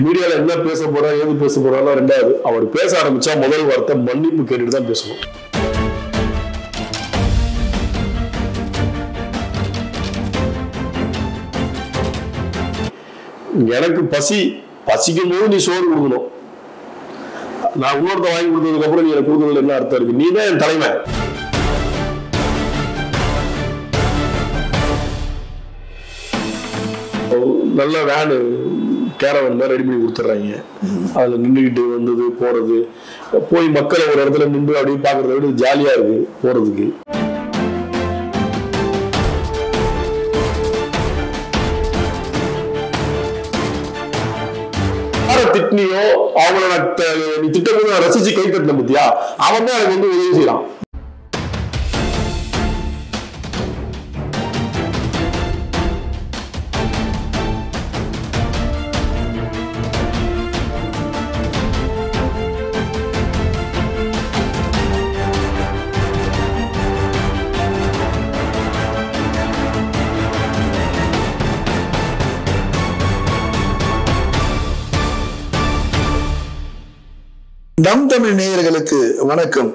மீடியால என்ன பேச போறா ஏது பேச போறாலும் ரெண்டாவது, அவர் பேச ஆரம்பிச்சா முதல் வார்த்தை மன்னிப்பு கேட்டுட்டு தான் பேசணும். எனக்கு பசிக்கும் போது நீ சோறு கொடுக்கணும், நான் இன்னொருத்த வாங்கி கொடுத்ததுக்கு அப்புறம் நீ எனக்கு கொடுக்கறதுல என்ன அர்த்தம் இருக்கு? நீ தான் என் தலைமை. நல்ல வேனு கேரவன் தான் ரெடி பண்ணி கொடுத்துட்றாங்க. அதில் நின்றுக்கிட்டு வந்தது போறது, போய் மக்களை ஒரு இடத்துல நின்று அப்படியே பார்க்கறத விட ஜாலியா இருக்கு போறதுக்கு. திட்டினியோ அவங்கள நீ திட்டத்தை ரசிச்சு கை தட்டின பத்தியா, அவன் தான் எனக்கு வந்து உதவி செய்யறான். நம் தமிழ் நேயர்களுக்கு வணக்கம்.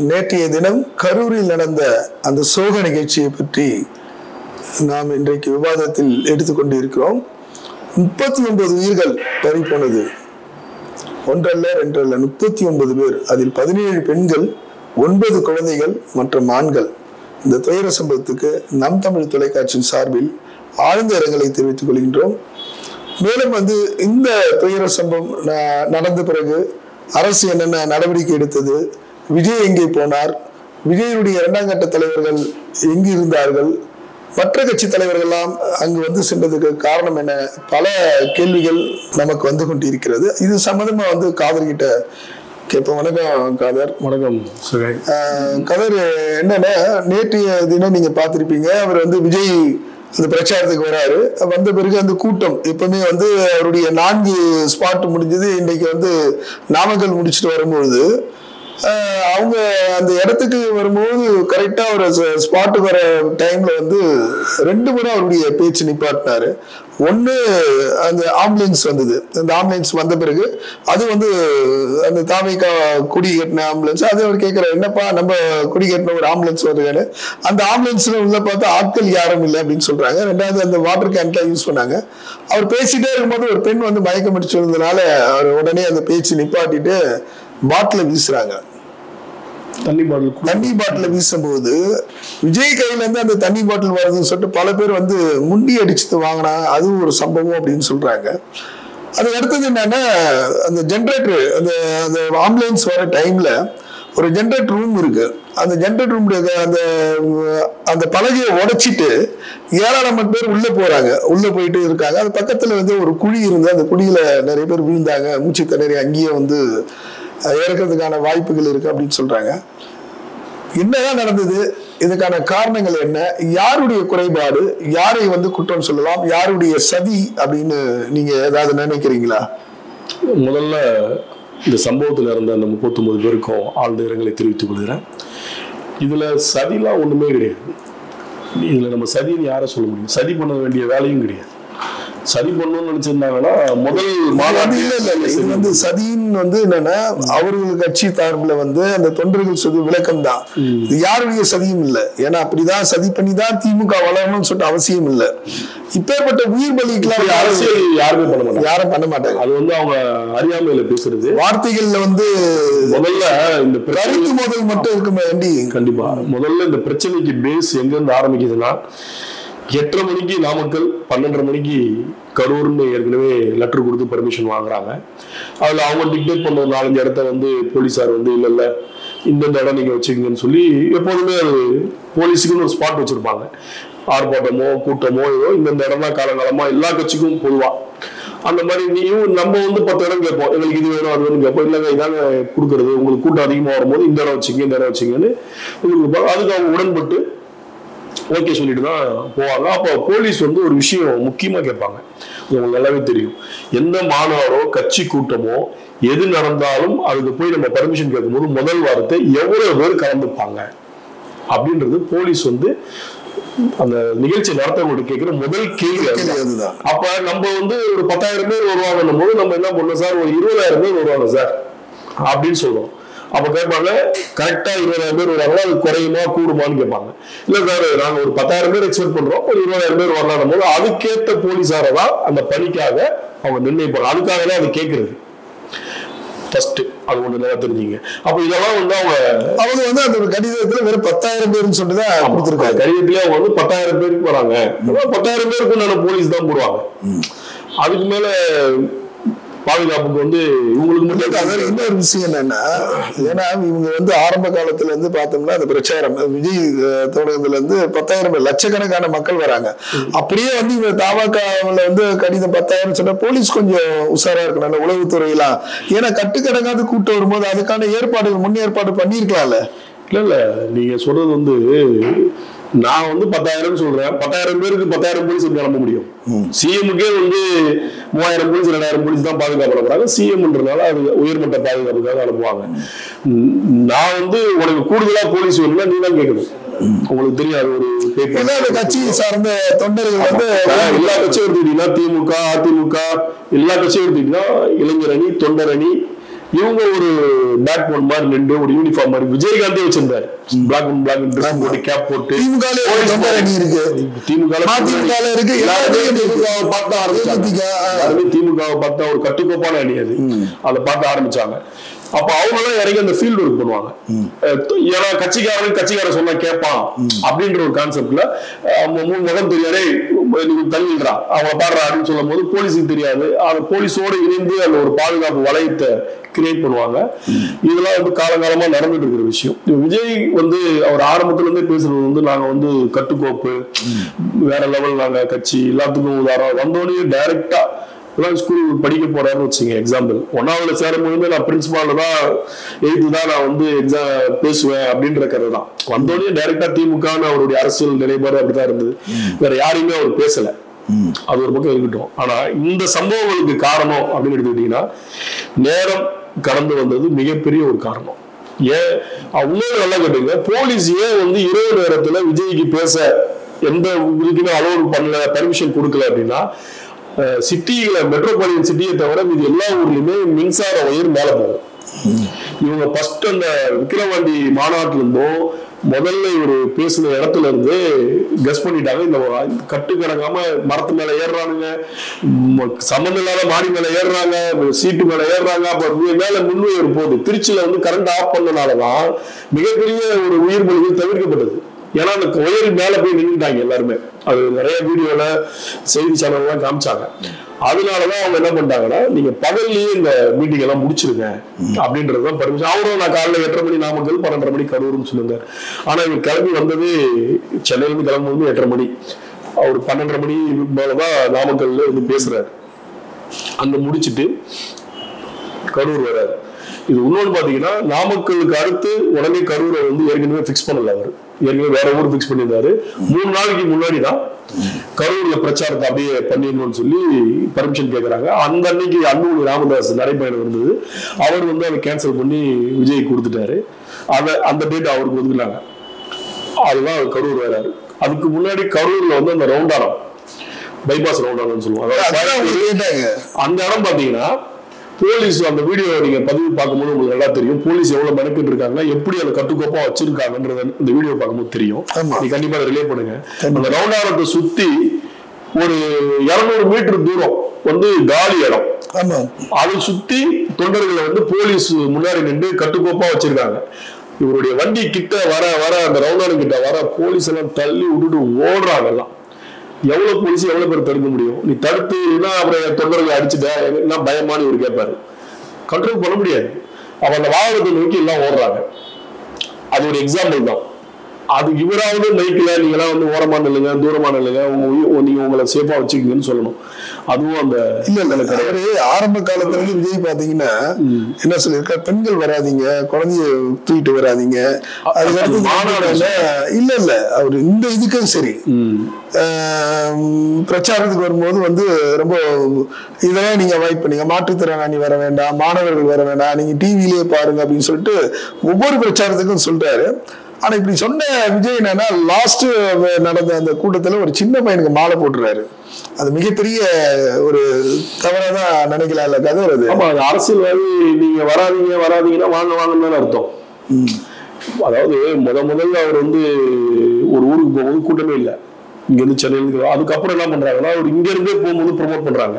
நேற்றைய தினம் கரூரில் நடந்த அந்த சோக நிகழ்ச்சியை பற்றி நாம் இன்றைக்கு விவாதத்தில் எடுத்துக்கொண்டு இருக்கிறோம். 39 உயிர்கள் பறிபோனது, ஒன்றல்ல ரெண்டல்ல, 39 பேர். அதில் 17 பெண்கள், 9 குழந்தைகள் மற்றும் ஆண்கள். இந்த துயர சம்பவத்துக்கு நம் தமிழ் தொலைக்காட்சியின் சார்பில் ஆழ்ந்த இரங்கலை தெரிவித்துக் கொள்கின்றோம். மேலும் இந்த துயர சம்பவம் நடந்த பிறகு அரசு என்னென்ன நடவடிக்கை எடுத்தது, விஜய் எங்கே போனார், விஜயனுடைய 2ஆம் கட்ட தலைவர்கள் எங்கு இருந்தார்கள், மற்ற கட்சி தலைவர்கள்லாம் அங்கு சென்றதுக்கு காரணம் என்ன, பல கேள்விகள் நமக்கு வந்து கொண்டிருக்கிறது. இது சம்பந்தமா காதர் கிட்ட கேட்போம். வணக்கம் காதர். வணக்கம் காதர். என்னன்னா, நேற்றைய தினம் நீங்க பார்த்திருப்பீங்க, அவர் விஜய் அந்த பிரச்சாரத்துக்கு வராரு. வந்த பிறகு அந்த கூட்டம் எப்பவுமே அவருடைய 4 ஸ்பாட் முடிஞ்சது. இன்றைக்கு நாமக்கல் முடிச்சுட்டு வரும்பொழுது அவங்க அந்த இடத்துக்கு வரும்போது கரெக்டா ஒரு ஸ்பாட்டுக்கு வர டைம்ல 2 முறை அவருடைய பேச்சு நிப்பாட்டினாரு. ஒண்ணு அந்த ஆம்புலன்ஸ் வந்தது. அந்த ஆம்புலன்ஸ் வந்த பிறகு அது அந்த தாமிகா குடி கட்டின ஆம்புலன்ஸ். அது அவர் கேட்கிறார், என்னப்பா நம்ம குடி கட்டின ஒரு ஆம்புலன்ஸ் வருதுன்னு. அந்த ஆம்புலன்ஸ்ல உள்ள பார்த்தா ஆட்கள் யாரும் இல்லை அப்படின்னு சொல்றாங்க. ரெண்டாவது அந்த வாட்டர் கேன்லாம் யூஸ் பண்ணாங்க. அவர் பேசிட்டே இருக்கும்போது ஒரு பெண் மயக்கம் அடிச்சு வந்ததுனால அவர் உடனே அந்த பேச்சு நிப்பாட்டிட்டு பாட்டில வீசுறாங்க. தண்ணி பாட்டில வீசும்போது விஜய் கையில இருந்து அந்த தண்ணி பாட்டில் வருதுன்னு சொல்லிட்டு பல பேர் முண்டி அடிச்சுட்டு வாங்கினா அதுவும் ஒரு சம்பவம் அப்படின்னு சொல்றாங்க. அதுக்கு அடுத்தது என்னன்னா, அந்த ஜென்ரேட்டர் அந்த ஆம்புலன்ஸ் வர டைம்ல ஒரு ஜென்ரேட்டர் ரூம் இருக்கு. அந்த ஜென்ரேட்டர் ரூம் அந்த பலகையை உடைச்சிட்டு ஏராளமான பேர் உள்ள போறாங்க. உள்ள போயிட்டு இருக்காங்க. அது பக்கத்துல ஒரு குழி இருந்து அந்த குழியில நிறைய பேர் விழுந்தாங்க. மூச்சு திணறி அங்கேயே இறக்கிறதுக்கான வாய்ப்புகள் இருக்கு அப்படின்னு சொல்றாங்க. என்னதான் நடந்தது, இதுக்கான காரணங்கள் என்ன, யாருடைய குறைபாடு, யாரை குற்றம் சொல்லலாம், யாருடைய சதி அப்படின்னு நீங்க ஏதாவது நினைக்கிறீங்களா? முதல்ல இந்த சம்பவத்தில் இருந்த அந்த 39 பேருக்கும் ஆழ்ந்த இரங்கலை தெரிவித்துக் கொள்கிறேன். இதுல சதிலாம் ஒண்ணுமே கிடையாது. இதுல நம்ம சதின்னு யாரை சொல்ல முடியும்? சதி பண்ண வேண்டிய வேலையும் கிடையாது. சதி பண்ணணும்னு நினைச்சிருந்தாங்கன்னா முதல் இது சதின்னு என்னன்னா, அவர்கள் கட்சி சார்பில் அந்த தொண்டர்கள் சொல்லி விளக்கம் தான். இது யாருடைய சதியும் இல்லை. ஏன்னா அப்படிதான் சதி பண்ணிதான் திமுக வளரணும்னு சொல்லிட்டு அவசியம் இல்லை. இப்பேற்பட்ட உயிர் பலிக்கெல்லாம் அரசியல் யாரும் பண்ண மாட்டாங்க. அது அவங்க அறியாமையில பேசுறது, வார்த்தைகள்ல முதல்ல இந்த கருத்து மோதல் மட்டும் இருக்குமே வேண்டி. கண்டிப்பா முதல்ல இந்த பிரச்சனைக்கு பேஸ் எங்க இருந்து ஆரம்பிக்குதுன்னா, 8:30 மணிக்கு நாமக்கல், 12:30 மணிக்கு கரூர்னு ஏற்கனவே லெட்டர் கொடுத்து பர்மிஷன் வாங்குறாங்க. அதுல அவங்க டிக்டேட் பண்ண ஒரு 4-5 இடத்த போலீஸார் இல்ல இந்தந்த இடம் நீங்க வச்சுக்கீங்கன்னு சொல்லி, எப்போதுமே அது போலீஸுக்குன்னு ஒரு ஸ்பாட் வச்சிருப்பாங்க. ஆர்ப்பாட்டமோ கூட்டமோ ஏதோ இந்த இடம் தான் காலங்காலமா எல்லா கட்சிக்கும் பொதுவா அந்த மாதிரி நீயும் நம்ம வந்து 10 இடம் கேட்போம், எங்களுக்கு இது வேணும் அது வேணும் கேட்போம். இல்லைங்க இதாங்க கொடுக்கறது, உங்களுக்கு கூட்டம் அதிகமாக வரும்போது இந்த இடம் வச்சுங்க இந்த இடம் வச்சுங்கன்னு அதுக்கு அவங்க உடன்பட்டு ஓகே சொல்லிட்டு தான் போவாங்க. அப்போ போலீஸ் வந்து ஒரு விஷயம் முக்கியமா கேட்பாங்க, உங்களுக்கு நல்லாவே தெரியும். எந்த மாநாடோ கட்சி கூட்டமோ எது நடந்தாலும் அதுக்கு போய் நம்ம பர்மிஷன் கேட்கும்போது முதல் வாரத்தை எவ்வளவு பேர் கலந்துப்பாங்க அப்படின்றது போலீஸ் வந்து அந்த நிகழ்ச்சி நடத்தவங்க கேட்கிற முதல் கேள்வி அதுதான். அப்ப நம்ம வந்து ஒரு 10,000 பேர் வருவாங்கன்னும் போது நம்ம என்ன பண்ணோம் சார், ஒரு 20,000 பேர் வருவாங்க சார் அப்படின்னு சொல்றோம். அப்ப கேட்பாங்க கரெக்டா 20,000 பேர் வருவாங்களா, அது குறையுமா கூடுமான்னு கேட்பாங்க. இல்ல சார் நாங்க ஒரு 10,000 பேர் எக்ஸ்பெக்ட் பண்றோம், ஒரு 20,000 பேர் வரலாம் போது அதுக்கேற்ற போலீஸார தான் அந்த பணிக்காக அவங்க நிர்ணயிப்பாங்க. அதுக்காக தான் அது கேட்கறது ஃபர்ஸ்ட். அது ஒண்ணு நல்லா தெரிஞ்சுங்க. அப்ப இதெல்லாம் வந்து அவங்க வந்து அந்த கடிதத்துல வெறும் 10,000 பேர்னு சொல்லிதான் கொடுத்துருக்காங்க. கடிதத்திலே அவங்க வந்து 10,000 பேருக்கு வராங்க, 10,000 பேருக்கு நான் போலீஸ் தான் போடுவாங்க. அதுக்கு மேல பாதுகாப்புக்கு வந்து இவங்களுக்கு மட்டும். இன்னொரு விஷயம் என்னன்னா, ஏன்னா இவங்க வந்து ஆரம்ப காலத்துல இருந்து பார்த்தோம்னா அந்த பிரச்சாரம் விஜய் தொடக்கத்துல இருந்து 10,000 லட்சக்கணக்கான மக்கள் வராங்க. அப்படியே வந்து இவங்க தமாகாவுல வந்து கடிதம் 10,000 சொன்னா போலீஸ் கொஞ்சம் உஷாரா இருக்கணும், அந்த உளவுத்துறையெல்லாம். ஏன்னா கட்டுக்கடங்காத கூட்டம் வரும்போது அதுக்கான ஏற்பாடுகள் முன்னேற்பாடு பண்ணிருக்கலாம்ல. இல்ல நீங்க சொல்றது வந்து நான் வந்து 10,000 சொல்றேன், 10,000 பேருக்கு 10,000 போலீஸ் கிளம்ப முடியும். சிஎம்முக்கே வந்து 3,000 போலீஸ் 2,000 போலீஸ் தான் பாதுகாப்பு. சிஎம்ன்றதுனால அது உயர்மட்ட பாதுகாப்புக்காக அனுப்புவாங்க. நான் வந்து உனக்கு கூடுதலா போலீஸ் வேணும்னா நீ தான் கேட்கணும். உங்களுக்கு தெரியாது ஒரு கட்சி சார்ந்த தொண்டர்கள் வந்து எல்லா கட்சியும் எடுத்துக்கிட்டீங்கன்னா திமுக அதிமுக எல்லா கட்சியும் எடுத்துக்கிட்டீங்கன்னா இளைஞர் அணி தொண்டர் அணி இவங்க ஒரு பேக் போன் மாதிரி நின்று ஒரு யூனிஃபார்ம் மாதிரி விஜயகாந்தே வச்சிருந்தாரு. பிளாக் அண்ட் பிளாக் ட்ரெஸ் போட்டு கேப் போட்டு திமுக திமுகவை பார்த்தா ஒரு கட்டுக்கோப்பான அணி அது. அதை பார்த்து ஆரம்பிச்சாங்க. அப்ப அவங்க எல்லாம் இறங்கி அந்த ஃபீல்டு ஒர்க் பண்ணுவாங்க. ஏன்னா கட்சிக்காரன் சொன்னா கேட்பான் அப்படின்ற ஒரு கான்செப்ட்ல முகம் தெரியாதே தள்ளிடுறா அவங்க பாடுறா அப்படின்னு சொல்லும் போது போலீஸுக்கு தெரியாது. அந்த போலீஸோடு இணைந்து அந்த ஒரு பாதுகாப்பு வளையத்தை கிரியேட் பண்ணுவாங்க. இதெல்லாம் வந்து காலகாலமா நடந்துட்டு இருக்கிற விஷயம். விஜய் வந்து அவர் ஆரம்பத்துல இருந்தே பேசுறது வந்து நாங்க வந்து கட்டுக்கோப்பு வேற லெவல், நாங்க கட்சி எல்லாத்துக்கும் உதாரணம் வந்தோடனே டைரக்டா ஸ்கூல் படிக்க போறாருன்னு வச்சுங்க. எக்ஸாம்பிள் 1வது சேரும்போது நான் பிரின்சிபால் தான் 8th தான் நான் வந்து எக்ஸாம் பேசுவேன் அப்படின்ற கதை தான். வந்தோடனே டைரக்டா திமுகன்னு அவருடைய அரசியல் நிலைப்பாடு அப்படிதான் இருந்தது. வேற யாரையுமே அவர் பேசல. அது ஒரு பக்கம் இருக்கட்டும். ஆனா இந்த சம்பவங்களுக்கு காரணம் அப்படின்னு எடுத்துக்கிட்டீங்கன்னா நேரம் கடந்து வந்தது மிகப்பெரிய ஒரு காரணம். ஏன் இன்னொரு நல்லா கேட்டீங்க, போலீஸ் ஏன் வந்து இரவு நேரத்துல விஜய்க்கு பேச எந்த இதுக்குமே அலோவ் பண்ணல, பர்மிஷன் கொடுக்கல அப்படின்னா, சிட்டியில மெட்ரோபாலியன் சிட்டியை தவிர இது எல்லா ஊர்லயுமே மின்சார ஒயர் மேல போகும். இவங்க ஃபர்ஸ்ட் அந்த விக்கிரவாண்டி மாநாட்டுல இருந்தும் முதல்ல இவர் பேசின இடத்துல இருந்து கெஸ் பண்ணிட்டாங்க. இந்த கட்டுக்கடங்காம மரத்து மேல ஏறுறானுங்க, சம்மந்தம் இல்லாத மாடி மேல ஏறுறாங்க, சீட்டு மேல ஏறுறாங்க. அப்ப மேல முன்வயர் போகுது. திருச்சியில வந்து கரண்ட் ஆஃப் பண்ணனாலதான் மிகப்பெரிய ஒரு உயிர் பலிகள் தவிர்க்கப்பட்டது. ஏன்னா அந்த ஒயர் மேல போய் நின்றுட்டாங்க எல்லாருமே. அது நிறைய வீடியோல செய்தி சேனல்லாம் காமிச்சாங்க. அதனாலதான் அவங்க என்ன பண்ணிட்டாங்கன்னா, நீங்க பகல்லையே இந்த மீட்டிங் எல்லாம் முடிச்சிருங்க அப்படின்றதுதான் பர்மிஷன். அவரும் நான் காலையில 8:30 மணி நாமக்கல் 12:30 மணி கரூர்னு சொல்லுங்க. ஆனா இவர் கிளம்பி வந்தது சென்னையில இருந்து கிளம்பும்போது 8:30 மணி. அவர் 12:30 மணி மேலதான் நாமக்கல்ல வந்து பேசுறாரு. அங்க முடிச்சுட்டு கரூர் வராரு. இது இன்னொன்னு பாத்தீங்கன்னா, நாமக்கலுக்கு அடுத்து உடனே கரூரை வந்து ஏற்கனவே பிக்ஸ் பண்ணல. அவர் ஏற்கனவே வேற ஊர் பிக்ஸ் பண்ணியிருந்தாரு. 3 நாளைக்கு முன்னாடி தான் கரூர்ல பிரச்சாரத்தை அப்படியே பண்ணிடணும்னு சொல்லி பர்மிஷன் கேட்கறாங்க. அந்த அன்னைக்கு அன்புமணி ராமதாஸ் நடைபயணம் இருந்தது. அவர் வந்து அதை கேன்சல் பண்ணி விஜய் கொடுத்துட்டாரு. அந்த டேட் அவருக்கு ஒதுக்குனாங்க. அதுதான் கரூர் வராரு. அதுக்கு முன்னாடி கரூர்ல வந்து அந்த ரவுண்டானம் பைபாஸ் ரவுண்டானம் சொல்லுவாங்க. அந்த இடம் பாத்தீங்கன்னா போலீஸ் அந்த வீடியோ நீங்க பதிவு பார்க்கும்போது உங்களுக்கு நல்லா தெரியும். போலீஸ் எவ்வளவு மெனக்கிட்டு இருக்காங்க, எப்படி அதை கட்டுக்கோப்பா வச்சிருக்காங்கன்றது இந்த வீடியோ பார்க்கும்போது தெரியும். நீ கண்டிப்பா ரிலே பண்ணுங்க. அந்த ரவுண்டானத்தை சுத்தி ஒரு 200 மீட்டர் தூரம் வந்து காலி இடம். அதை சுத்தி தொண்டர்களை வந்து போலீஸ் முன்னாடி நின்று கட்டுக்கோப்பா வச்சிருக்காங்க. இவருடைய வண்டி கிட்ட வர வர அந்த ரவுண்டானம் கிட்ட வர போலீஸ் எல்லாம் தள்ளி விட்டுட்டு ஓடுறாங்க. எல்லாம் எவ்வளவு போலீஸ் எவ்வளவு பேர் தடுக்க முடியும்? நீ தடுத்து அப்புறம் தொண்டர்களை அடிச்சுட்ட என்ன பயமானு இவர் கேட்பாரு. கண்ட்ரோல் பண்ண முடியாது. அப்ப அந்த வாகனத்தை நோக்கி எல்லாம் ஓடுறாங்க. அது ஒரு எக்ஸாம்பிள் தான். அது இவராவது மைக்கில் நீங்களாம் வந்து ஓரமா நில்லுங்க, தூரமா நில்லுங்க, நீங்க உங்களை சேஃபா வச்சுக்கீங்கன்னு சொல்லணும். அதுவும் அந்த இல்ல ஆரம்ப காலத்துல இருந்து விஜய் பாத்தீங்கன்னா என்ன சொல்லியிருக்கா, பெண்கள் வராதீங்க, குழந்தைய தூக்கிட்டு வராதீங்க, அதுக்கடுத்து இல்ல அவர் இந்த இதுக்கும் சரி பிரச்சாரத்துக்கு வரும்போது வந்து ரொம்ப இதெல்லாம் நீங்க அவாய்ட் பண்ணீங்க, மாற்றுத்திறனாளி வர வேண்டாம், மாணவர்கள் வர வேண்டாம், நீங்க டிவிலேயே பாருங்க அப்படின்னு சொல்லிட்டு ஒவ்வொரு பிரச்சாரத்துக்கும் சொல்றாரு. ஆனா இப்படி சொன்ன விஜய் என்னன்னா லாஸ்ட் நடந்த அந்த கூட்டத்துல ஒரு சின்ன பையனுக்கு மாலை போட்டுறாரு. அது மிகப்பெரிய ஒரு தவறாதான் நினைக்கலாம் இல்ல கதை அது. ஆமா, அது அரசியல்வாதி நீங்க வராதீங்கன்னா வாங்கன்னு அர்த்தம். அதாவது முதல்ல அவர் வந்து ஒரு ஊருக்கு போகும்போது கூட்டமே இல்லை, இங்க இருந்து சென்னையில. அதுக்கப்புறம் என்ன பண்றாங்கன்னா அவர் இங்க இருந்தே போகும்போது ப்ரொமோட் பண்றாங்க,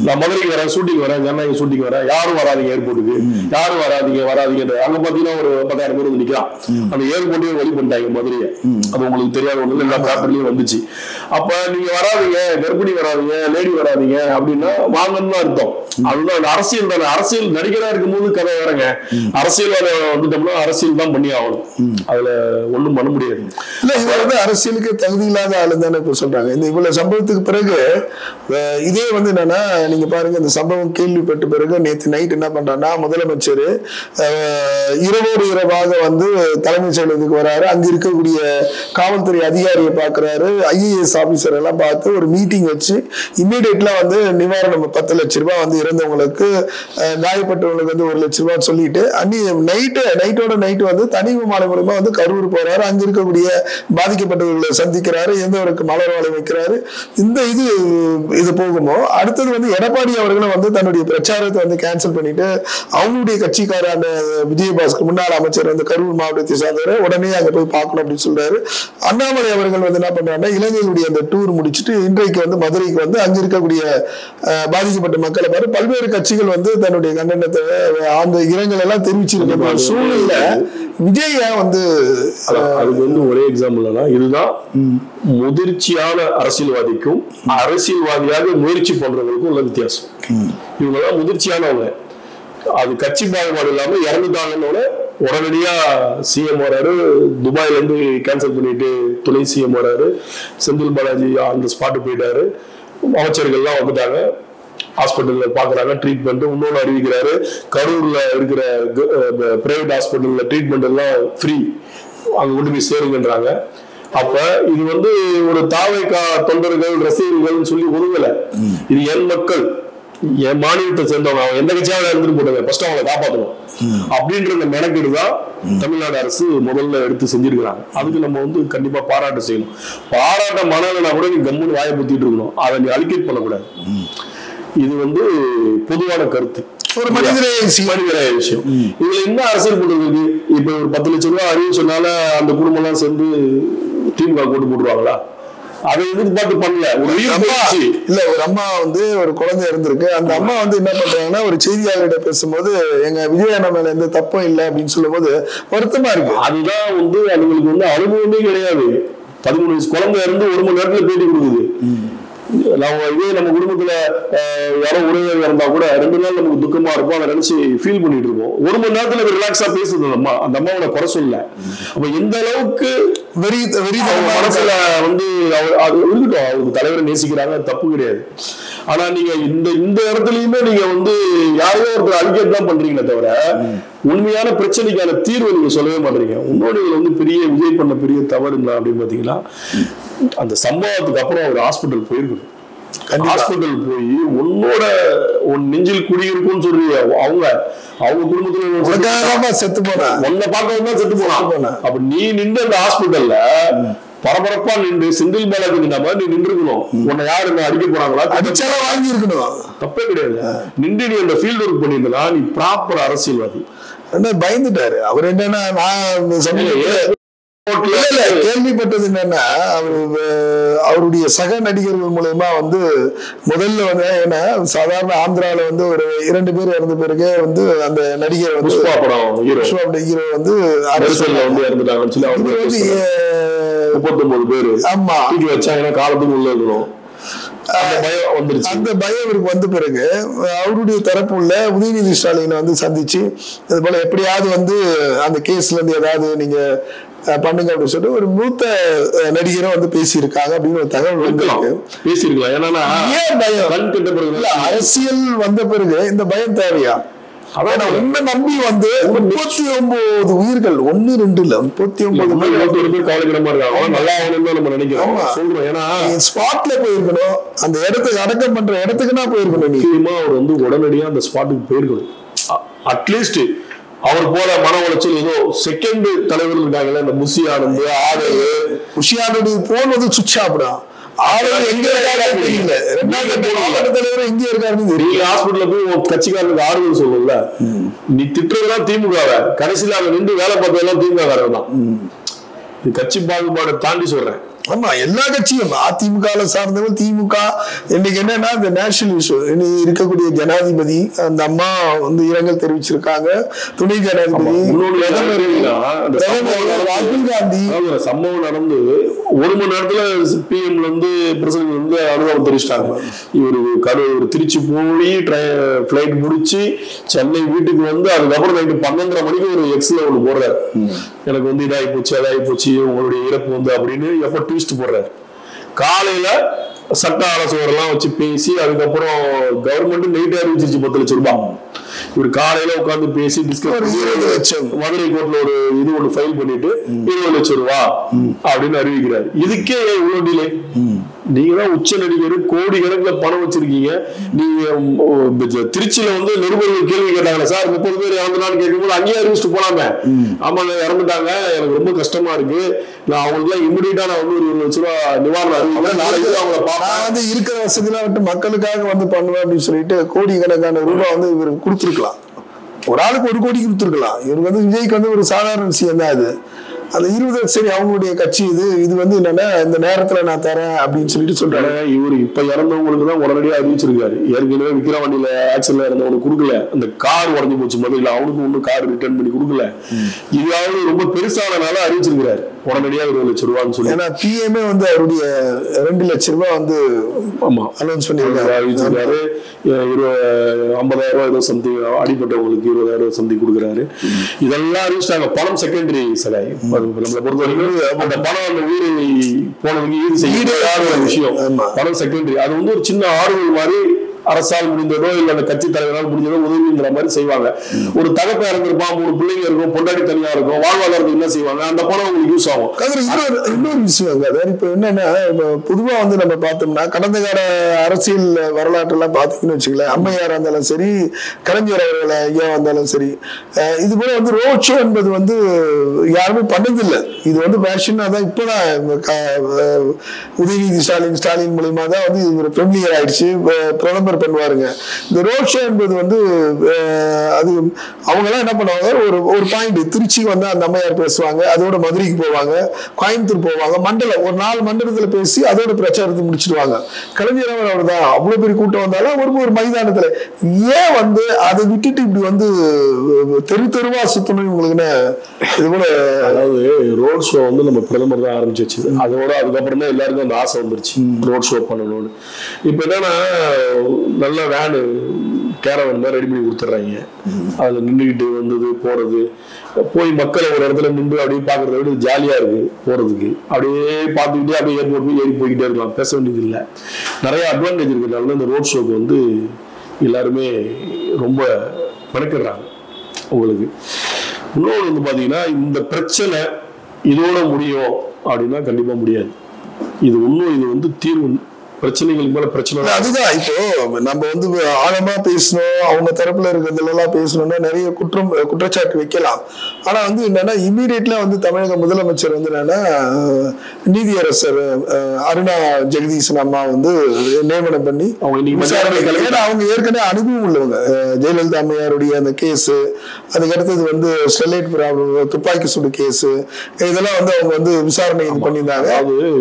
நான் மதுரைக்கு வரேன், ஷூட்டிங் வரேன், சென்னை ஷூட்டிங் வரேன், யாரும் வராதிங்க ஏர்போர்ட்டுக்கு, யாரும் வராதிங்க. அங்க பாத்தீங்கன்னா ஒரு 10,000 பேர் வந்து நிக்கலாம். அந்த ஏர்போர்ட்டையும் வழி பண்ணிட்டாங்க மதுரையை. அது உங்களுக்கு தெரியாத ஒண்ணு, எல்லா பேப்பர்லயும் வந்துச்சு. அப்ப நீங்க வராதிங்க, கர்ப்பிணி வராதிங்க, லேடி வராதிங்க அப்படின்னா வாங்கன்னு தான் அர்த்தம். அதுதான் அந்த அரசியல் தானே. அரசியல் நடிகரா இருக்கும்போது கதை வேறங்க, அரசியல்வாத வந்துட்டோம்னா அரசியல் தான் பண்ணி ஆகணும், அதுல ஒண்ணும் பண்ண முடியாது. இல்ல இவர் வந்து அரசியலுக்கு தகுதி இல்லாத ஆளு தானே இப்ப சொல்றாங்க. இந்த இவ்வளவு சம்பவத்துக்கு பிறகு இதே வந்து என்னன்னா நீங்க பாருங்க, இந்த சம்பவம் கேள்விப்பட்ட பிறகு நேற்று நைட் என்ன பண்றாங்கன்னா முதலமைச்சர் இரவோடு இரவாக வந்து தலைமைச் செயலகத்துக்கு வராரு. அங்க இருக்கக்கூடிய காவல்துறை அதிகாரியை பாக்குறாரு, IAS ஆபீசர் எல்லாம் பார்த்து ஒரு மீட்டிங் வச்சு இம்மீடியட்லா வந்து நிவாரணம் 10 லட்சம் ரூபாய் வந்து இறந்தவங்களுக்கு, காயப்பட்டவங்களுக்கு வந்து 1 லட்சம் ரூபாய் சொல்லிட்டு நைட்டோட நைட்டு வந்து தனி விமான மூலமா வந்து கரூர் போறாரு. அங்க இருக்கக்கூடிய பாதிக்கப்பட்டவர்களை சந்திக்கிறாரு, எந்தவருக்கு மலர் வாழை வைக்கிறாரு. இந்த இது போகுமோ அடுத்தது வந்து எடப்பாடி அவர்களும் வந்து தன்னுடைய பிரச்சாரத்தை வந்து கேன்சல் பண்ணிட்டு அவங்களுடைய கட்சிக்கார அந்த விஜயபாஸ்கர் முன்னாள் அமைச்சர் வந்து கரூர் மாவட்டத்தை சார்ந்தவர் உடனே அங்க போய் பார்க்கணும் அப்படின்னு சொல்றாரு. அண்ணாமலை அவர்கள் வந்து என்ன பண்றாங்கன்னா இலங்கையுடைய அந்த டூர் முடிச்சுட்டு இன்றைக்கு வந்து மதுரைக்கு வந்து அங்க இருக்கக்கூடிய பாதிக்கப்பட்ட மக்களை பாரு பல்வேறு கட்சிகள் வந்து தன்னுடைய கண்டனத்தை அந்த இரங்கல் எல்லாம் தெரிவிச்சிருக்க சூழ்நிலை விஜய் வந்து அதுக்கு வந்து ஒரே எக்ஸாம்பிள் இதுதான் முதிர்ச்சியான அரசியல்வாதிக்கும் அரசியல்வாதியாக முயற்சி பண்றவங்களுக்கும் உள்ள வித்தியாசம். இவங்கெல்லாம் முதிர்ச்சியானவங்க, அது கட்சி பாகுபாடு இல்லாம இறந்துட்டாங்கன்னு உடனடியா சிஎம் வராரு, துபாயில இருந்து கேன்சல் பண்ணிட்டு துணை சிஎம் வராரு, செந்தில் பாலாஜி அந்த ஸ்பாட்டு போயிட்டாரு, அமைச்சர்கள்லாம் வந்துட்டாங்க, ஹாஸ்பிட்டல்ல பாக்குறாங்க, ட்ரீட்மெண்ட் இன்னொன்னு அறிவிக்கிறாரு, கரூர்ல இருக்கிற பிரைவேட் ஹாஸ்பிட்டல்ல ட்ரீட்மெண்ட் எல்லாம் ஃப்ரீ, அங்க கொண்டு போய் சேருங்கன்றாங்க. அப்ப இது வந்து ஒரு தாவைக்கா தொண்டர்கள் ரசிகர்கள் சொல்லி ஒதுங்கல, இது என் மக்கள், என் மாநிலத்தை சேர்ந்தவங்க, அவங்க எந்த கட்சியாவது இருந்துட்டு போட்டாங்க, ஃபர்ஸ்ட் அவங்களை காப்பாற்றணும் அப்படின்ற மெனக்கெடு தான் தமிழ்நாடு அரசு முதல்ல எடுத்து செஞ்சிருக்கிறாங்க. அதுக்கு நம்ம வந்து கண்டிப்பா பாராட்டு செய்யணும். பாராட்ட மனநிலை கூட நீ கம்முன்னு வாயை பத்திட்டு இருக்கணும், அதை நீ அலிகேட் பண்ணக்கூடாது. இது வந்து பொதுவான கருத்து, ஒரு மனிதநேய விஷயம். இதுல என்ன அரசியல் பண்றது? இப்ப ஒரு 10 லட்சம் ரூபாய் அறிவு சொன்னால அந்த குடும்பம் எல்லாம் சேர்ந்து திமுக போட்டு போட்டுருவாங்களா? அதை எதிர்பார்த்து பண்ணல. ஒரு அம்மா வந்து ஒரு குழந்தை இருந்திருக்கு, அந்த அம்மா வந்து என்ன பண்றாங்கன்னா ஒரு செய்தியாளர்கிட்ட பேசும்போது எங்க விஜய் அண்ணா மேல எந்த தப்பும் இல்லை அப்படின்னு சொல்லும் போது வருத்தமா இருக்கு. அதுதான் வந்து அவங்களுக்கு வந்து அனுபவமே கிடையாது. 13 வயசு குழந்தை இருந்து 1 மணி நேரத்துல பேட்டி கொடுக்குது. நம்ம குடும்பத்துல யாரோ உறவினர் இருந்தா கூட 2 நாள் நமக்கு துக்கமா இருக்கும், அதை நினைச்சு ஃபீல் பண்ணிட்டு இருக்கோம். 1 மணி நேரத்துல ரிலாக்ஸா பேசுது அந்த அம்மாவோட குறை சொல்ல. அப்ப எந்த அளவுக்கு மனசுல வந்து அது இருக்கட்டும், அவருக்கு தலைவரை நேசிக்கிறாங்க, தப்பு கிடையாது. ஆனா நீங்க இந்த இடத்துலயுமே நீங்க வந்து யாரையோ ஒருத்தர் அலிகேட் தான் பண்றீங்களே தவிர உண்மையான பிரச்சனைக்கான தீர்வை நீங்க சொல்லவே மாட்டீங்க. உன்னோட வந்து பெரிய விஜய் பண்ண பெரிய தவறுங்களா அப்படின்னு பாத்தீங்கன்னா, அந்த சம்பவத்துக்கு அப்புறம் ஒரு ஹாஸ்பிட்டல் போயிருக்கணும். ஹாஸ்பிட்டல் போய் உன் நெஞ்சில் குடியிருக்கும்னு சொல்லி அவங்க குடும்பத்துல செத்து போனா உன்னை பார்க்க செத்து போனா. அப்ப நீ நின்று அந்த ஹாஸ்பிட்டல்ல பரபரப்பா நின்று செந்தில் பாலாஜி நின்ற மாதிரி நீ நின்றுக்கணும். உன்னை யாரு அடிக்க போறாங்களா? அடிச்சாலும் வாங்கி இருக்கணும், தப்பே கிடையாது. நின்று நீ அந்த ஃபீல்ட் ஒர்க் பண்ணியிருந்தா நீ ப்ராப்பர் அரசியல்வாதி. பயந்துட்டாரு அவர். என்னன்னா நான் கேள்விப்பட்டது என்னன்னா அவருடைய சக நடிகர்கள் மூலமா வந்து முதல்ல வந்து ஏன்னா சாதாரண ஆந்திரால வந்து ஒரு 2 பேர் இறந்த பிறகு வந்து அந்த நடிகர் வந்து ஹீரோ வந்து அரசியல்ல வந்து இறந்துட்டாங்கன்னு சொல்லி 39 பேரு ஆமா தூக்கி வச்சாங்கன்னா காலத்துக்கு உள்ள இருக்கணும். அந்த பயம் இவருக்கு வந்த பிறகு அவருடைய தரப்புள்ள உதயநிதி ஸ்டாலினை வந்து சந்திச்சு இது போல எப்படியாவது வந்து அந்த கேஸ்ல இருந்து ஏதாவது நீங்க பண்ணுங்க அப்படின்னு சொல்லிட்டு ஒரு மூத்த நடிகரும் வந்து பேசியிருக்காங்க அப்படின்னு ஒரு தகவல் வந்து பேசியிருக்கலாம். ஏன்னா ஏன் பயம்? அரசியல் வந்த பிறகு இந்த பயம் தேவையா? அதான் உண்மை நம்பி வந்து 39 உயிர்கள் 1 2 இல்ல 39 கவலைக்கிடமா இருக்காங்க. நல்லா ஆகணும்னு நம்ம நினைக்கிறோம் சொல்றோம். ஏன்னா ஸ்பாட்ல போயிருக்கணும், அந்த இடத்துக்கு அடக்கம் பண்ற இடத்துக்குன்னா போயிருக்கணும். நிச்சயமா அவர் வந்து உடனடியா அந்த ஸ்பாட்டுக்கு போயிருக்கணும். அட்லீஸ்ட் அவர் போல மன உளைச்சல் ஏதோ செகண்ட் தலைவர்கள் இருக்காங்கல்ல, இந்த முசி ஆனந்த் ஆதரவு முசி ஆனந்த் போன் வந்து சுவிட்ச் ஆஃப்தான். எங்க தெரியல, ரெண்டாவது தலைவர் எங்க இருக்காருன்னு தெரியல. ஹாஸ்பிட்டல்ல போய் கட்சிக்காரனுக்கு ஆறுதல் சொல்லல. நீ திட்டுறதுலாம் திமுகவை, கடைசியில அங்க நின்று வேலை பார்த்ததெல்லாம் திமுக தான். இது கட்சி பாகுபாடை தாண்டி சொல்றேன். ஆமா, எல்லா கட்சியும் அதிமுக சார்ந்தவங்க, திமுக இன்னைக்கு என்னன்னா இந்த நேஷனல் இஷ்யூ இருக்கக்கூடிய ஜனாதிபதி அந்த அம்மா வந்து இரங்கல் தெரிவிச்சிருக்காங்க. துணை ஜனாதிபதி ராகுல் காந்தி சம்பவம் நடந்து 1 மணி நேரத்துல பிஎம்ல இருந்து பிரசிடன்ட் வந்து அனுபவம் தெரிவிச்சிட்டாங்க. இவரு திருச்சி போய் பிளைட் முடிச்சு சென்னை வீட்டுக்கு வந்து அதுக்கப்புறம் நைட்டு 12:30 மணிக்கு ஒரு எக்ஸ்ல ஒண்ணு போடுறாரு. எனக்கு வந்து இதாகி போச்சு அதாகி போச்சு உங்களுடைய இறப்பு வந்து அப்படின்னு எப்ப ட்விஸ்ட் போடுறாரு. காலையில சட்ட ஆலோசகரெல்லாம் வச்சு பேசி அதுக்கப்புறம் கவர்மெண்ட் நைட்டே அறிவிச்சிருச்சு 10 லட்சம் ரூபாய். இவர் காலையில உட்காந்து பேசி மதுரை கோர்ட்ல ஒரு இது ஒண்ணு ஃபைல் பண்ணிட்டு 20 லட்சம் ரூபா அப்படின்னு அறிவிக்கிறாரு. இதுக்கே இவ்வளவு டிலே? நீங்க தான் உச்ச நடிகர், கோடி கணக்குல பணம் வச்சிருக்கீங்க. நீங்க திருச்சியில வந்து நிருபர்கள் கேள்வி கேட்டாங்க, சார் 30 பேர் இறந்துட்டான்னு கேட்கும்போது அங்கேயே அறிவிச்சுட்டு போலாமே. ஆமா இறந்துட்டாங்க, எனக்கு ரொம்ப கஷ்டமா இருக்கு, நான் அவங்களுக்கு எல்லாம் இமிடியேட்டா நான் வந்து 20 லட்சம் ரூபாய் நிவாரணம் அறிவிக்கிறேன், நாளைக்கு அவங்களை நான் வந்து இருக்கிற வசதியெல்லாம் விட்டு மக்களுக்காக வந்து பண்ணுவேன் அப்படின்னு சொல்லிட்டு கோடிக்கணக்கான ரூபாய் வந்து இவர் கொடுத்துருக்கலாம். ஒரு ஆளுக்கு 1 கோடி கொடுத்துருக்கலாம். இவருக்கு வந்து விஜய்க்கு வந்து ஒரு சாதாரண விஷயம் தான் அது. அந்த 20 சரி அவங்களுடைய கட்சி இது வந்து என்னன்னா இந்த நேரத்துல நான் தரேன் அப்படின்னு சொல்லிட்டு சொல்றாரு. இவரு இப்ப இறந்தவங்களுக்கு தான் உடனடியாக அறிவிச்சிருக்காரு. ஏற்கனவே விக்கிரவாண்டியில ஆக்சிடென்ட்ல இறந்தவனுக்கு கொடுக்கல, அந்த கார் உடஞ்சு போச்சு முதல்ல, அவனுக்கு ஒன்னும் கார் ரிட்டர்ன் பண்ணி கொடுக்கல. இதாவது ரொம்ப பெருசானனால அறிவிச்சிருக்கிறாரு உடனடியாக 20 லட்சம் ரூபான்னு சொல்லி. ஏன்னா பிஎம்ஏ வந்து அவருடைய 2 லட்சம் ரூபாய் வந்து ஆமா அனௌன்ஸ் பண்ணிருக்காரு, அறிவிச்சிருக்காரு. 50,000 ரூபாய் ஏதோ சம்திங் அடிப்பட்டவங்களுக்கு 20,000 ரூபாய் சம்திங் கொடுக்குறாரு. இதெல்லாம் அறிவிச்சிட்டாங்க. பணம் செகண்டரி சலை. நம்மளை பொறுத்த வரைக்கும் அந்த பணம் அந்த உயிரை போனதுக்கு ஈடு செய்ய விஷயம். பணம் செகண்டரி. அது வந்து ஒரு சின்ன ஆறுதல் மாதிரி அரசால் முடிந்ததோ இல்ல அந்த கட்சி தலைவரால் முடிஞ்சதோ உதவிங்கிற மாதிரி செய்வாங்க. ஒரு தகப்பா இருந்திருப்பான், 3 பிள்ளைங்க இருக்கும், பொண்டாட்டி தனியா இருக்கும், வாழ்வாதாரத்துக்கு என்ன செய்வாங்க, அந்த பணம் உங்களுக்கு யூஸ் ஆகும். இன்னொரு விஷயம் இப்ப என்னன்னா பொதுவா வந்து நம்ம பார்த்தோம்னா கடந்த கால அரசியல் வரலாற்று எல்லாம் பாத்தீங்கன்னு வச்சுக்கல, அம்மையாரா இருந்தாலும் சரி, கலைஞர் அவர்களை ஐயா இருந்தாலும் சரி, இது போல வந்து ரோட் ஷோ என்பது வந்து யாருமே பண்ணதில்லை. இது வந்து பேஷனா தான் இப்பதான் உதயநிதி ஸ்டாலின் மூலியமா தான் வந்து இவர் ஃபெமிலியர் ஆயிடுச்சு, பிரதமர் பண்ணுவாருங்க. இந்த ரோட் ஷோ என்பது வந்து அது அவங்க எல்லாம் என்ன பண்ணுவாங்க, ஒரு பாயிண்ட் திருச்சிக்கு வந்து அந்த அம்மையார் பேசுவாங்க, அதோட மதுரைக்கு போவாங்க, கோயம்புத்தூர் போவாங்க, மண்டலம் ஒரு 4 மண்டலத்துல பேசி அதோட பிரச்சாரத்தை முடிச்சிடுவாங்க. கலைஞர் அவர் தான் அவ்வளவு பெரிய கூட்டம் வந்தாலும் ஒரு மைதானத்துல ஏன் வந்து அதை விட்டுட்டு இப்படி வந்து தெருவா சுத்தணும் இவங்களுக்குன்னு இது போல. அதாவது ரோட் ஷோ வந்து நம்ம பிரதமர் தான் ஆரம்பிச்சு, அதோட அதுக்கப்புறம் தான் எல்லாருக்கும் அந்த ஆசை வந்துருச்சு ரோட் ஷோ பண்ணணும்னு. இப்ப என்னன்னா நல்ல வேனு கேரவன் மாதிரி ரெடி பண்ணி கொடுத்துட்றாங்க. அதுல நின்றுகிட்டு வந்தது போறது, போய் மக்களை ஒரு இடத்துல நின்று அப்படியே பாக்குறத விட ஜாலியா இருக்கு போறதுக்கு. அப்படியே பார்த்துக்கிட்டே அப்படியே ஏர்போர்ட் போய் ஏறி போய்கிட்டே இருக்கலாம், பேச வேண்டியது இல்லை. நிறைய அட்வான்டேஜ் இருக்கிறதுனால இந்த ரோட் ஷோக்கு வந்து எல்லாருமே ரொம்ப மெனக்கிடுறாங்க. உங்களுக்கு இன்னொன்று வந்து பாத்தீங்கன்னா இந்த பிரச்சனை இதோட முடியும் அப்படின்னா கண்டிப்பா முடியாது. இது வந்து தீர்வு பிரச்சனைகளுக்கு மேல பிரச்சனை. அதுதான் இப்போ நம்ம வந்து ஆழமா பேசணும், அவங்க தரப்புல இருக்கிறதுல எல்லாம் பேசணும்னா நிறைய குற்றச்சாட்டு வைக்கலாம். ஆனா வந்து என்னன்னா இமீடியட்லா வந்து தமிழக முதலமைச்சர் வந்து என்னன்னா நீதியரசர் அருணா ஜெகதீசன் அம்மா வந்து நியமனம் பண்ணி அவங்க ஏற்கனவே அனுபவம் உள்ளவங்க. ஜெயலலிதா அம்மையாருடைய அந்த கேஸ், அதுக்கு அடுத்தது வந்து ஸ்டெர்லைட் துப்பாக்கி சூடு கேஸ், இதெல்லாம் வந்து அவங்க வந்து விசாரணை பண்ணியிருந்தாங்க.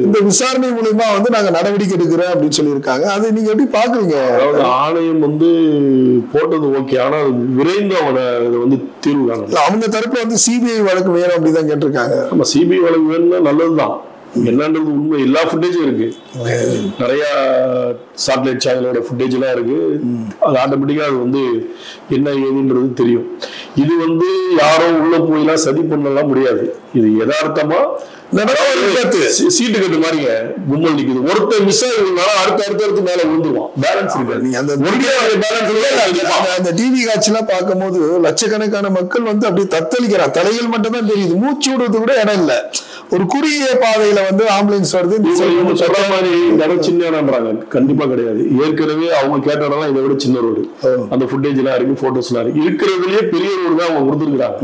இந்த விசாரணை மூலமா வந்து நாங்க நடவடிக்கை எடுக்கிறோம் அப்படின்னு சொல்லியிருக்காங்க. அதை நீங்க எப்படி பாக்குறீங்க? ஆணையம் வந்து போட்டது ஓகே, ஆனா விரைந்து அவனை வந்து தீர்வு காணணும். அவங்க தரப்புல வந்து சிபிஐ வழக்கு வேணும் அப்படிதான் கேட்டிருக்காங்க. நம்ம சிபிஐ வழக்கு வேணும்னா நல்லதுதான். என்னன்றது உண்மை, எல்லா ஃபுட்டேஜும் இருக்கு, நிறைய சேட்டலைட் சேனலோட ஃபுட்டேஜ் எல்லாம் இருக்கு. அது ஆட்டோமேட்டிக்கா அது வந்து என்ன ஏதுன்றது தெரியும். இது வந்து யாரோ உள்ள போயெல்லாம் சதி பண்ணலாம் முடியாது. இது யதார்த்தமா சீட்டு கட்டு மாதிரிங்க கும்பல் நிக்குது. ஒருத்தர் மிஸ் ஆகினால அடுத்து மேல விழுந்துருவான். பேலன்ஸ் இருக்கு. அந்த டிவி காட்சியெல்லாம் பார்க்கும்போது லட்சக்கணக்கான மக்கள் வந்து அப்படி தத்தளிக்கிறான். தலைகள் மட்டும் தான் தெரியுது, மூச்சு விடுறது கூட இடம் இல்ல. ஒரு குறுகிய பாதையில வந்து ஆம்புலன்ஸ் வருது. சொல்ற மாதிரி இடம் சின்னன்றாங்க, கண்டிப்பா கிடையாது. ஏற்கனவே அவங்க கேட்டதெல்லாம் இதை விட சின்ன ரோடு. அந்த ஃபுட்டேஜ் எல்லாம் இருக்கு, போட்டோஸ் எல்லாம் இருக்கு. இருக்கிறதுலயே பெரிய ரோடு தான் அவங்க கொடுத்துருக்காங்க.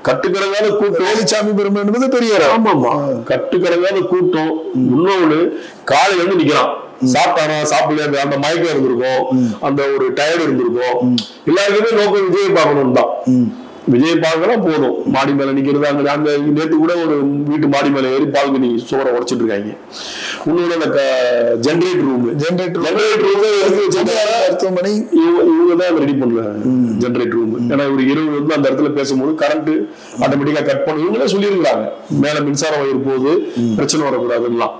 கட்டுக்கடங்கான கூட்டம். வேலுச்சாமி பெருமை என்பது பெரிய இடம். ஆமா, கட்டுக்கடங்கான கூட்டம். இன்னொன்னு காலையில இருந்து நிக்கிறான். சாப்பிட்டானா சாப்பிடல, அந்த மயக்கம் இருந்திருக்கும், அந்த ஒரு டயர்டு இருந்திருக்கும். எல்லாருக்குமே நோக்கம் விஜயை பார்க்கணும் தான். விஜய் பார்க்கலாம் போதும். மாடி மேல நிக்கிறது. அங்க நேற்று கூட ஒரு வீட்டு மாடி மேல ஏறி பால்கனி சோரை உடைச்சிட்டு இருக்காங்க. இன்னொன்னு அந்த ஜெனரேட்டர் ரூம் மருத்துவமனை இவங்கதான் ரெடி பண்ணலாம் ஜெனரேட்டர் ரூம். ஏன்னா இவரு இரவு வந்து அந்த இடத்துல பேசும்போது கரண்ட் ஆட்டோமேட்டிக்கா கட் பண்ணி இவங்களே சொல்லியிருக்காங்க, மேல மின்சார வயிறு போது பிரச்சனை வரக்கூடாதுலாம்.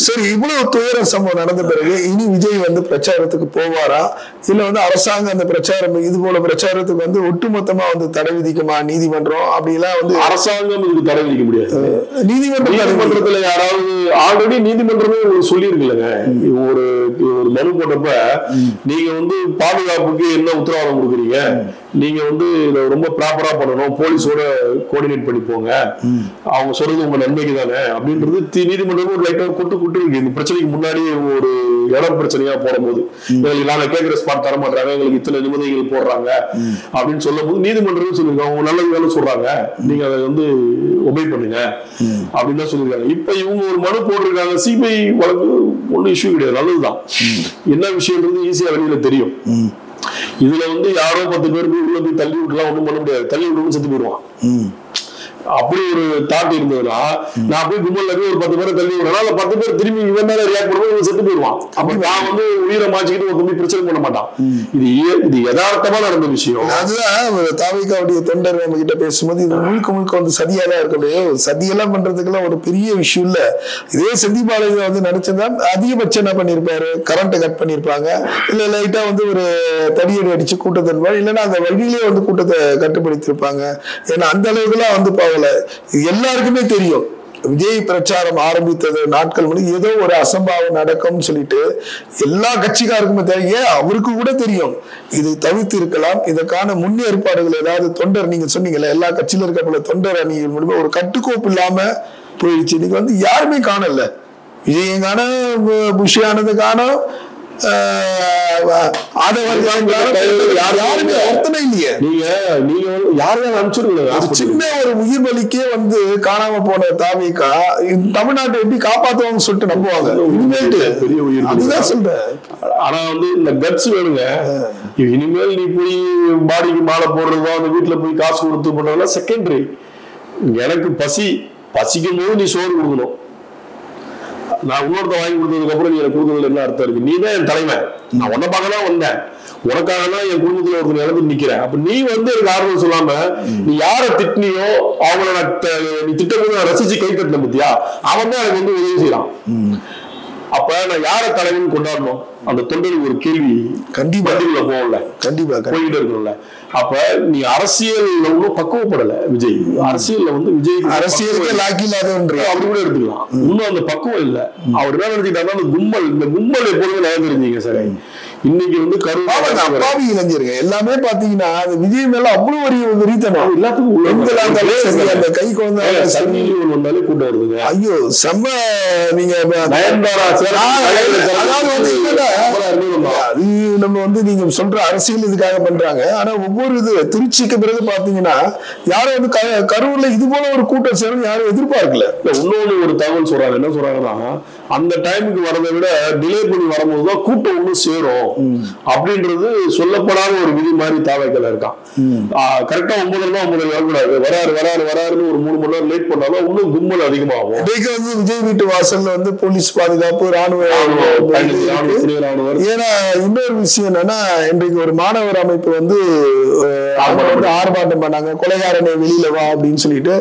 சரி, இவ்வளவு துயர சம்பவம் நடந்த பிறகு இனி விஜய் வந்து பிரச்சாரத்துக்கு போவாரா, இல்ல வந்து அரசாங்கம் அந்த பிரச்சாரம் இது போல பிரச்சாரத்துக்கு வந்து ஒட்டுமொத்தமா வந்து தடை விதிக்குமா? நீதிமன்றம் அப்படிலாம் வந்து அரசாங்கம் இதுக்கு தடை விதிக்க முடியாது. நீதிமன்றத்துல யாராவது ஆல்ரெடி நீதிமன்றமே சொல்லியிருக்கலங்க. ஒரு மனு போட்டப்ப நீங்க வந்து பாதுகாப்புக்கு என்ன உத்தரவாதம் கொடுக்குறீங்க, நீங்க வந்து இதை ரொம்ப ப்ராப்பரா பண்ணணும், போலீஸோட கோஆர்டினேட் பண்ணி போங்க, அவங்க சொல்றது உங்க நன்மைக்கு தானே அப்படின்றது நீதிமன்றம் ஒரு லைட்டா குட்டு இருக்கு. இந்த பிரச்சனைக்கு முன்னாடி ஒரு இடம் பிரச்சனையா போடும்போது எங்களுக்கு நாங்க கேட்கிற ஸ்பாட் தர மாட்டாங்க, எங்களுக்கு இத்தனை நிபந்தனைகள் போடுறாங்க அப்படின்னு சொல்லும் போது நீதிமன்றம் சொல்லியிருக்காங்க, அவங்க நல்லது வேலை சொல்றாங்க, நீங்க அதை வந்து ஒபே பண்ணுங்க அப்படின்னு தான் சொல்லியிருக்காங்க. இப்ப இவங்க ஒரு மனு போட்டிருக்காங்க. சிபிஐ வழக்கு ஒன்னும் இஷ்யூ கிடையாது, நல்லதுதான். என்ன விஷயம்ன்றது ஈஸியா வெளியில தெரியும். இதுல வந்து யாரோ 10 பேர் உள்ள போய் தள்ளி விட்டுலாம் ஒண்ணும் பண்ண முடியாது. தள்ளி விட்டு செத்து போயிடுவான். அப்படி ஒரு தாட் இருந்ததுன்னா நான் போய் கும்பல்ல போய் ஒரு 10 பேரை தள்ளி விடுறேன், அந்த 10 பேர் திரும்பி இவன் மேல ரியாக்ட் பண்ணும்போது செத்து போயிடுவான். அப்ப நான் வந்து உயிரை மாச்சிக்கிட்டு ஒரு தம்பி பிரச்சனை பண்ண மாட்டான். இது யதார்த்தமா நடந்த விஷயம். அதுதான் தாவிகாவுடைய தொண்டர் நம்ம கிட்ட பேசும்போது இது முழுக்க வந்து சதியாதான் இருக்க முடியும். சதியெல்லாம் பண்றதுக்கெல்லாம் ஒரு பெரிய விஷயம் இல்ல. இதே செந்திபாளையம் வந்து நினைச்சிருந்தா அதிகபட்சம் என்ன பண்ணிருப்பாரு, கரண்ட் கட் பண்ணிருப்பாங்க, இல்ல லைட்டா வந்து ஒரு தடியடி அடிச்சு கூட்டத்தை இல்லைன்னா அந்த வழியிலே வந்து கூட்டத்தை கட்டுப்படுத்திருப்பாங்க. ஏன்னா அந்த அளவுக்குலாம் வந்து எல்லாருக்குமே தெரியும். விஜய் பிரச்சாரம் ஆரம்பித்தது நாட்கள் முன்னாடி ஏதோ ஒரு அசம்பாவம் நடக்கும்னு சொல்லிட்டு எல்லா கட்சிக்காருக்குமே தெரியும். அவருக்கு கூட தெரியும் இதை தவிர்த்து இருக்கலாம். இதற்கான முன்னேற்பாடுகள் ஏதாவது தொண்டர் நீங்க சொன்னீங்கல்ல, எல்லா கட்சியில இருக்க தொண்டர் அணிகள் மூலமா ஒரு கட்டுக்கோப்பு இல்லாம போயிடுச்சு. இன்னைக்கு வந்து யாருமே காணல. விஜயம் காண, புஷி ஆனது காண, சின்ன ஒரு உயிர் பலிக்கே வந்து காணாம போன தாவிகா தமிழ்நாட்டை எப்படி காப்பாத்துவாங்க சொல்லிட்டு நம்புவாங்க. பெரிய உயிர் அதுதான் சொல்றேன். ஆனா வந்து இந்த கட்ஸ் வேணுங்க. இனிமேல் நீ போய் பாடிக்கு மாலை போடுறதோ அந்த வீட்டுல போய் காசு கொடுத்து போடுறதெல்லாம் செகண்டரி. எனக்கு பசிக்கும் போது நீ சோறு கொடுக்கணும். நான் இன்னொருத்த வாங்கி கொடுத்ததுக்கு அப்புறம் நீ எனக்கு கொடுக்கறதுல என்ன அர்த்தம் இருக்கு? நீ தான் என் தலைமை, நான் உன்னை பார்க்க தான் வந்தேன், உனக்காக தான் என் குடும்பத்துல ஒருத்தர் இழந்து நிக்கிறேன். அப்ப நீ வந்து எனக்கு ஆர்வம் சொல்லாம நீ யார திட்டினியோ அவங்கள நீ திட்டத்தை ரசிச்சு கை தட்டின பத்தியா, அவன் தான் எனக்கு வந்து உதவி செய்யலாம். அப்ப நான் யார தலைவன் கொண்டாடணும்? அந்த தொண்டருக்கு ஒரு கேள்வி கண்டிப்பா போகல, கண்டிப்பா போயிட்டு இருக்கணும்ல. அப்ப நீ அரசியல் ஒன்றும் பக்குவப்படல விஜய். அரசியல்ல வந்து விஜய் அரசியலுக்கு அப்படி கூட எடுத்துக்கலாம். இன்னும் அந்த பக்குவம் இல்ல. அவர் என்ன நினைச்சுக்கிட்டாருன்னா இந்த கும்பல் எப்போதுமே நல்லா தெரிஞ்சீங்க சார். இன்னைக்கு வந்து அப்பாவி இளைஞருங்க எல்லாமே பாத்தீங்கன்னா விஜய் மேல அவ்வளவு ஒரு வெறித்தனம். எல்லாத்துக்கும் அந்த கை குழந்தை வந்தாலே கூட்டம் வருதுங்க. ஐயோ செம்ம. நீங்க அது நம்ம வந்து நீங்க சொல்ற அரசியல் இதுக்காக பண்றாங்க. ஆனா ஒவ்வொரு இது திருச்சிக்கு பிறகு பாத்தீங்கன்னா யாரும் வந்து கரூர்ல இது போல ஒரு கூட்டம் சேரும் யாரும் எதிர்பார்க்கல. இன்னொன்னு ஒரு தகவல் சொல்றாங்க. என்ன சொல்றாங்கன்னா அந்த டைமுக்கு வரதை விட டிலே பண்ணி வரும்போதுதான் கூட்டம் ஒண்ணு சேரும் அப்படின்றது சொல்லப்படாத ஒரு விதி மாதிரி தாவைக்கல இருக்கான். கரெக்டா 9:09 வராருன்னு ஒரு 3 மணி நேரம் லேட் பண்ணாலும் இன்னும் கும்பல் அதிகமாகும். வந்து விஜய் வீட்டு வாசல்ல வந்து போலீஸ் பாதுகாப்பு, ராணுவ. ஏன்னா இன்னொரு விஷயம் என்னன்னா இன்றைக்கு ஒரு மாணவர் அமைப்பு வந்து ஆர்ப்பாட்டம் பண்ணாங்க, கொலைகாரனை வெளியில வா அப்படின்னு சொல்லிட்டு.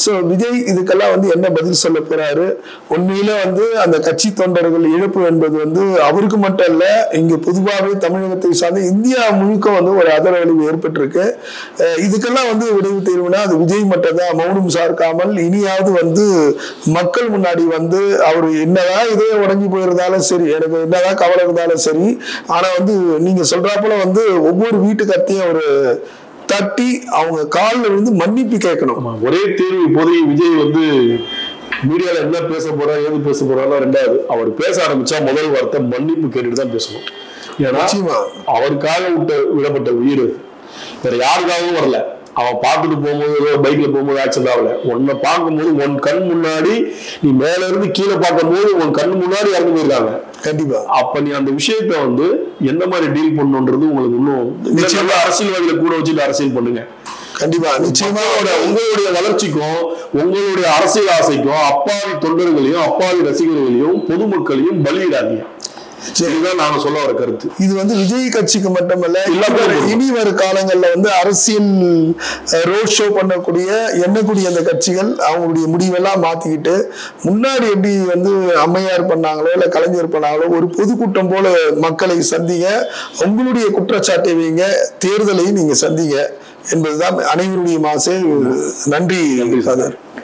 சோ விஜய் இதுக்கெல்லாம் வந்து என்ன பதில் சொல்ல போறாரு? உண்மையில வந்து அந்த அந்த கட்சி தொண்டர்கள் இழப்பு என்பது வந்து அவருக்கு மட்டும் இல்ல, இங்க பொதுவாகவே தமிழகத்தை சார்ந்த இந்தியா முழுக்க வந்து ஒரு அதரவழிவு ஏற்பட்டிருக்கு. இதுக்கெல்லாம் வந்து விடைவு தீர்வுனா அது விஜய் மட்டும் தான். மௌனம் சார்க்காமல் இனியாவது வந்து மக்கள் முன்னாடி வந்து அவர் என்னதான் இதே உடஞ்சி போயிருந்தாலும் சரி, எனக்கு என்னதான் கவலை இருந்தாலும் சரி, ஆனா வந்து நீங்க சொல்றாப்புல வந்து ஒவ்வொரு வீட்டுக்கத்தையும் ஒரு தட்டி அவங்க காலில் இருந்து மன்னிப்பு கேட்கணும். ஒரே தேர்வு இப்போதைக்கு விஜய் வந்து மீடியால என்ன பேச போறா ஏது பேச போறாலும் ரெண்டாவது, அவர் பேச ஆரம்பிச்சா முதல் வார்த்தை மன்னிப்பு கேட்டுட்டு தான் பேசணும். ஏன்னா அவருக்காக விடப்பட்ட உயிர் வேற யாருக்காகவும் வரல. அவன் பார்த்துட்டு போகும்போது பைக்ல போகும்போது ஆக்சிடென்ட் ஆகல. உன்னை பார்க்கும்போது உன் கண் முன்னாடி நீ மேல இருந்து கீழே பார்க்கும்போது உன் கண் முன்னாடி இறந்து போயிருக்காங்க. கண்டிப்பா. அப்ப நீ அந்த விஷயத்த வந்து எந்த மாதிரி டீல் பண்ணணுன்றது உங்களுக்கு இன்னும் நிச்சயமா அரசியல்வாதிகளை கூட வச்சுட்டு அரசியல் பண்ணுங்க. கண்டிப்பா நிச்சயமா உங்களுடைய வளர்ச்சிக்கும் உங்களுடைய அரசியல் ஆசைக்கும் அப்பாவி தொண்டர்களையும் அப்பாவி ரசிகர்களையும் பொதுமக்களையும் பலியிடாதீங்க. இதுதான் நாங்க சொல்ல வர கருத்து. இது வந்து விஜய் கட்சிக்கு மட்டுமல்ல, இனி வரும் காலங்கள்ல வந்து அரசியல் ரோட் ஷோ பண்ணக்கூடிய எண்ணக்கூடிய அந்த கட்சிகள் அவங்களுடைய முடிவெல்லாம் மாத்திக்கிட்டு முன்னாடி எப்படி வந்து அம்மையார் பண்ணாங்களோ இல்ல கலைஞர் பண்ணாங்களோ ஒரு பொதுக்கூட்டம் போல மக்களை சந்திங்க, உங்களுடைய குற்றச்சாட்டை வைங்க, தேர்தலையும் நீங்க சந்திங்க என்பதுதான் அனைவருடைய ஆசை. நன்றி சாதர்.